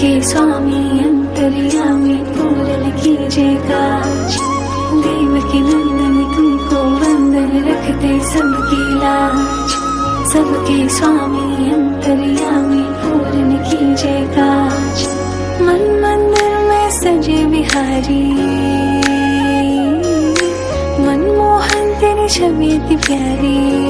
सबके स्वामी अंतर्यामी पूरन कीजिए काज। देवकी नंदन तुमको वंदन रखते सबकी लाज। सबके स्वामी अंतर्यामी पूरन कीजिए काज। मन मंदिर में सजे बिहारी, मनमोहन तेरी छवि अति प्यारी।